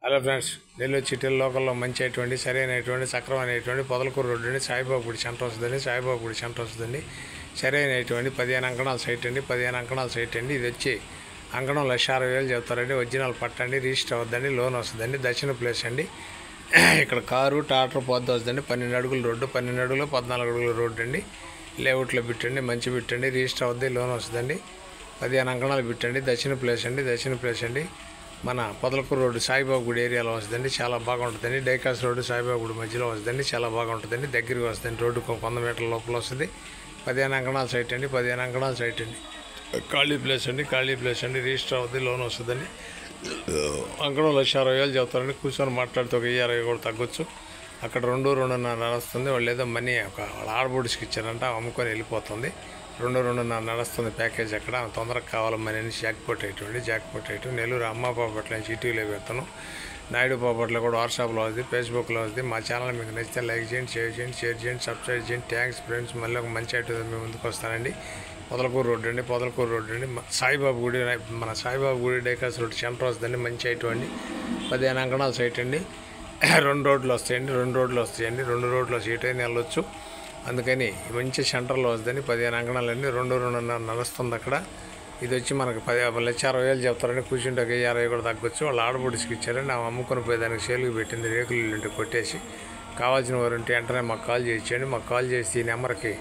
Hello friends, Nellore సిటీలో లోకల్లో మంచి అటువంటి సరైనటువంటి సక్రమైనటువంటి పొదలకూరు రోడ్డు అండి. సాయిబాబుడి సెంటర్ వస్తుందండి. సాయిబాబుడి సెంటర్ వస్తుందండి. సరైనటువంటి 15 అంకణాల సైట్ అండి. 15 అంకణాల సైట్ అండి. ఇది వచ్చి అంకణం 1,60,000 చెప్తారండి. ఒరిజినల్ పట్టండి, రిజిస్టర్ అవుద్దండి, లోన్ వస్తుందండి. దర్శన ప్లేస్ అండి. ఇక్కడ కారు ట్రాక్టర్ పొద్దు వస్తుందండి. 12 అడుగుల రోడ్డు, 12 అడుగులు 14 అడుగుల రోడ్డు అండి. లేఅవుట్లో బిట్టండి, మంచి బిట్టండి, రిజిస్టర్ అవుద్ది, లోన్ వస్తుందండి. 15 అంకణాలు బిట్టండి. దర్శన ప్లేస్ అండి. దర్శన ప్లేస్ అండి. మన పొదలకూరు రోడ్డు సాయిబాబు గుడి ఏరియాలో వస్తుందండి. చాలా బాగుంటుందండి. డైకాస్ రోడ్డు సాయిబాబు గుడి మధ్యలో వస్తుందండి. చాలా బాగుంటుందండి. దగ్గరికి వస్తుందండి. రోడ్డుకు 100 మీటర్ల లోపల వస్తుంది. 15 అంకణాల సైట్ అండి. 15 అంకణాల సైట్ అండి. ఖాళీ ప్లేస్ అండి. ఖాళీ ప్లేస్ అండి. రిజిస్టర్ అవుతుంది, లోన్ వస్తుందండి. అంకణం 1,60,000 చెప్తారండి. కూర్చొని మాట్లాడితే ఒక 20 కూడా తగ్గొచ్చు. అక్కడ 2.5 నడుస్తుంది. వాళ్ళు ఏదో మనీ వాళ్ళ ఆడబోడిస్కి ఇచ్చారంట, అమ్ముకొని వెళ్ళిపోతుంది. 2.5 నడుస్తుంది ప్యాకేజ్. అక్కడ తొందరగా కావాలి మనీ అని జాక్పాట్ ఐటమ్ నెల్లూరు అమ్మ పాపట్ల నుంచి ఈటీవీలో పెడతాను. నాయుడు పాపట్ల కూడా వాట్సాప్లో వస్తుంది, ఫేస్బుక్లో వస్తుంది. మా ఛానల్ మీకు నచ్చితే లైక్ చేయండి, షేర్ చేయండి, సబ్స్క్రైబ్ చేయండి. Thanks friends. మళ్ళీ ఒక మంచి ఐటమ్ మేము ముందుకు వస్తానండి. పొదలకూరు రోడ్డు అండి. పొదలకూరు రోడ్డు అండి. సాయిబాబు గుడి, మన సాయిబాబు గుడి డైకాస్ రోడ్డు సెంటర్ వస్తుందండి. మంచి ఐటమ్ అండి. 15 అంకణాల సైట్ అండి. 2 రోడ్లు వస్తాయండి. 2 రోడ్లు సీట్ అయినా వెళ్ళొచ్చు. అందుకని మంచి సెంటర్లో వస్తుందండి. 15 అంకణాలండి. 2.5 నడుస్తుంది అక్కడ. ఇది వచ్చి మనకు 1,60,000 చెప్తారండి. కూర్చుంటే 20 కూడా తగ్గొచ్చు. వాళ్ళు ఆడబొడిస్కి ఇచ్చారండి. ఆ అమ్ముకొని పోయి దానికి సేలుకి పెట్టింది. రేకులు ఇంటి కొట్టేసి. కావాల్సిన వారు ఉంటే వెంటనే మాకు కాల్ చేయించండి. మాకు కాల్ చేసి ఈ నెంబర్కి